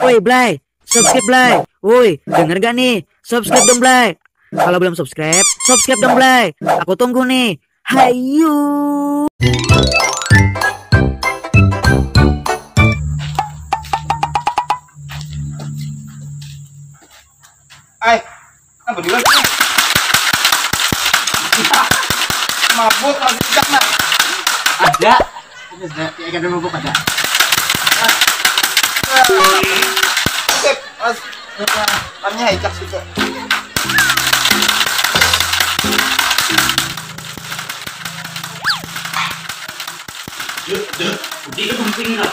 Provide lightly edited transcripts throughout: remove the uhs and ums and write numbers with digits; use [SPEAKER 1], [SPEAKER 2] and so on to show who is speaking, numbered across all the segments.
[SPEAKER 1] Woi Blay, subscribe Blay. Woi, denger gak nih? Subscribe dong Blay. Kalau belum subscribe, subscribe dong Blay. Aku tunggu nih. Hayu.
[SPEAKER 2] Apa dulu? Mabuk lagi sejak nak. Ada. Ya kan mabuk ada. Oke, mas. Tanya hijak situ.
[SPEAKER 3] Udah ke bumping lah.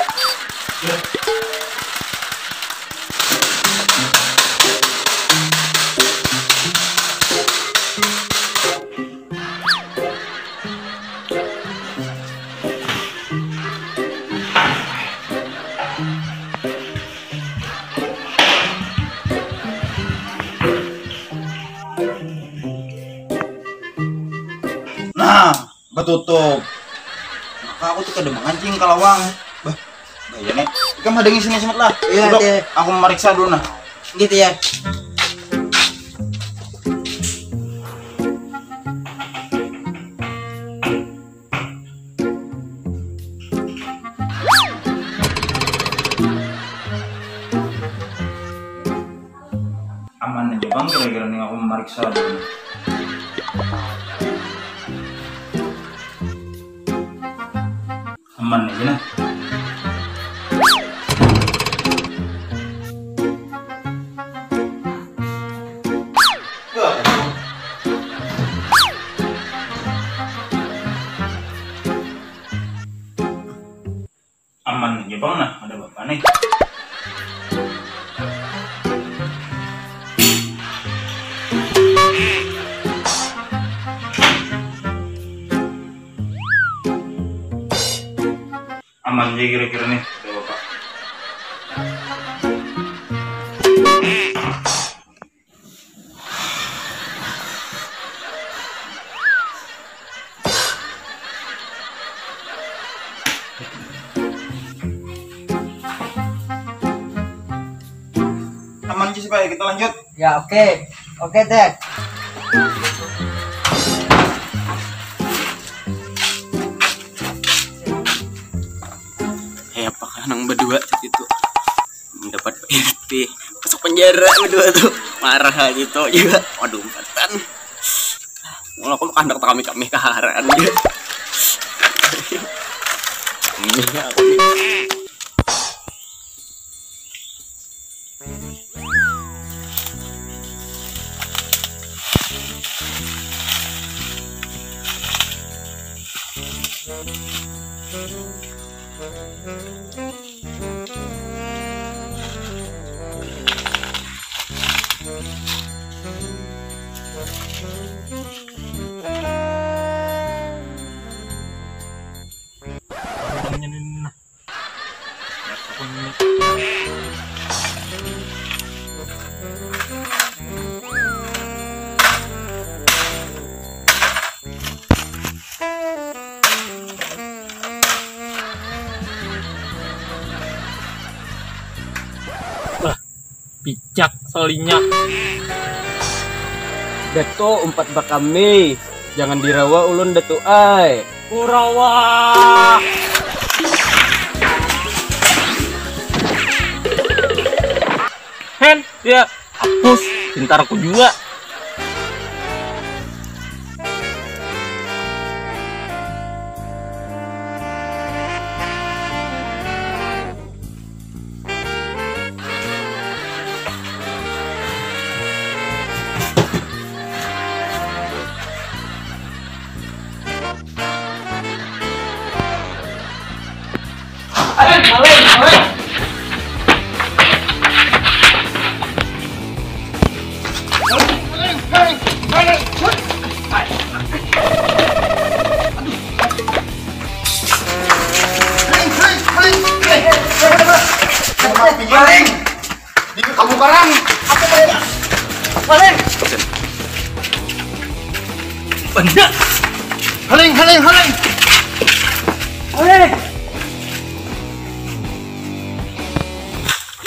[SPEAKER 2] Nah, betutup. Maka aku tuh kada mengancing kalawang. Bah, ya nek. Kamu ada ngisi semet lah.
[SPEAKER 4] Iya,
[SPEAKER 2] Dok,
[SPEAKER 4] iya.
[SPEAKER 2] aku memeriksa dulu nah.
[SPEAKER 4] Gitu ya.
[SPEAKER 2] Aman aja bang, kira-kira nih aku memeriksa dulu. Aman aja nah. Aman aja bang nah, ada bapak nih. Aman aja kira-kira nih, ada bapak. Aman aja sih Pak, kita lanjut.
[SPEAKER 4] Ya oke. Oke deh.
[SPEAKER 3] Apakah nang berdua itu mendapat PRT masuk penjara berdua tuh marah gitu juga. Waduh empatan kalau aku kandak kami keharan ya. Ini aku nih.
[SPEAKER 5] Picak solinya.
[SPEAKER 3] Dato umpat bakame jangan dirawa ulun dato ai.
[SPEAKER 5] Urawa. Hen, ya hapus pintar aku juga.
[SPEAKER 2] Maling! Di kamu karang! Apa mereka? Maling!
[SPEAKER 5] Benda.
[SPEAKER 2] Haling! Haling!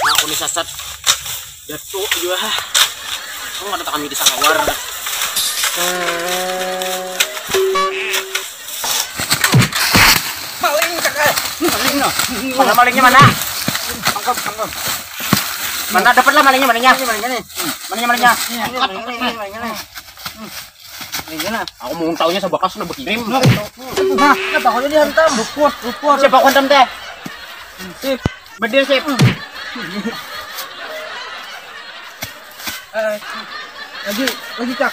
[SPEAKER 3] Aku nih bangsat. Jatuh juga. Kamu ada kami di sangawar. Mana malingnya mana?
[SPEAKER 2] Tangkap.
[SPEAKER 3] Mana dapatlah malingnya mananya? Malingnya. Aku mau taunya sebakas sudah berkirim.
[SPEAKER 4] Nah, bakal dihantam. Luput.
[SPEAKER 3] Siapa aku hantam teh? Sip. Bedil sip.
[SPEAKER 4] Lagi cak.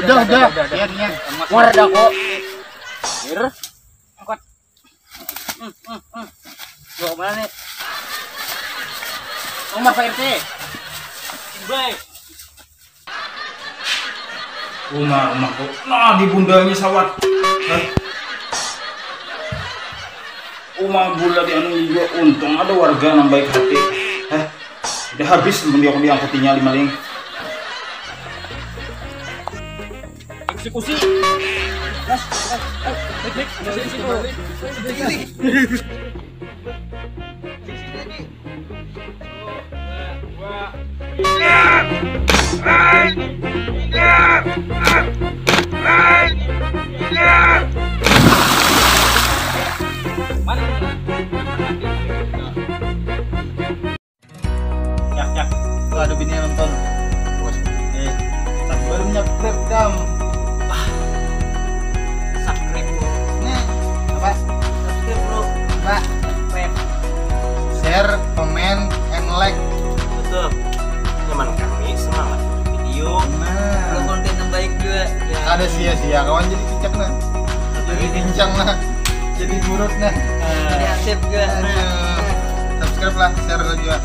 [SPEAKER 2] Udah. Biarnya.
[SPEAKER 3] War dah kok. Mir. Angkat.
[SPEAKER 4] Bawa mana nih?
[SPEAKER 3] Rumah Pak RT.
[SPEAKER 5] Baik.
[SPEAKER 2] Rumah kok. Nah, di bundanya sawat. Hah? Rumah gula di anu juga untung ada warga yang baik hati. Hah? Udah habis dia aku diangkutinya 5 ling.
[SPEAKER 5] Eksekusi.
[SPEAKER 2] Ya. Tuh ada bini yang nonton. Tak baru nyeprep dam.
[SPEAKER 3] Subscribe.
[SPEAKER 2] Nih, apa?
[SPEAKER 4] Subscribe bro.
[SPEAKER 2] Pak, share, komen, and like.
[SPEAKER 3] Betul. Teman kami semangat video.
[SPEAKER 4] Lu
[SPEAKER 2] Nah,
[SPEAKER 4] konten yang baik juga. Ya.
[SPEAKER 2] ada sia-sia kawan jadi cicak nah. Jadi bincang nah. Jadi burut nah.
[SPEAKER 4] Jadi asep juga.
[SPEAKER 2] Aduh. Subscribe lah, share juga.